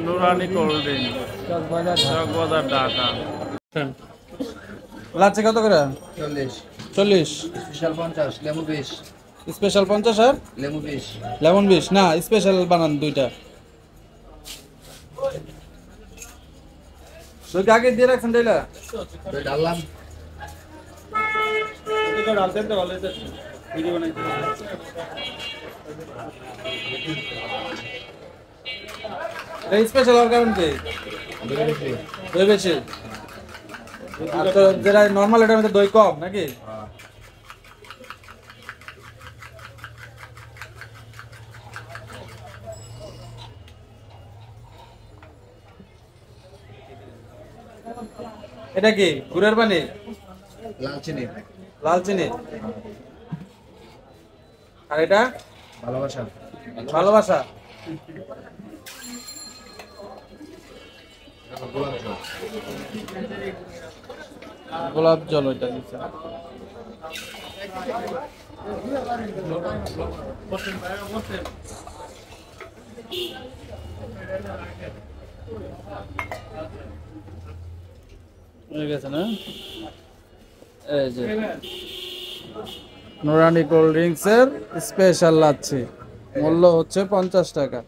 নুরানি cold drink, Chawkbazar, Dhaka. Lassi কত করে? 40, 40। Special 50, লেবু 20, স্পেশাল 50 আর লেবু 20। লেমন 20 না, স্পেশাল বানান দুইটা। দুইটা আগে দিয়ে রাখছেন ডাইলা? তো ডাললাম। স্পেশাল আর কারণ কি? দই বেশি। আর তো যেটা নরমাল এটার মধ্যে দই কম নাকি? এটা কি গুড়ের পানি? লাল চিনি। লাল চিনি। আর এটা ভালোবাসা। ভালোবাসা। গোলাপ জল ওইটা দিচ্ছে। হয়ে গেছে না? এই যে নুরানি কোল্ড ড্রিঙ্কস এর স্পেশাল লাচ্ছি, মূল্য হচ্ছে 50 টাকা।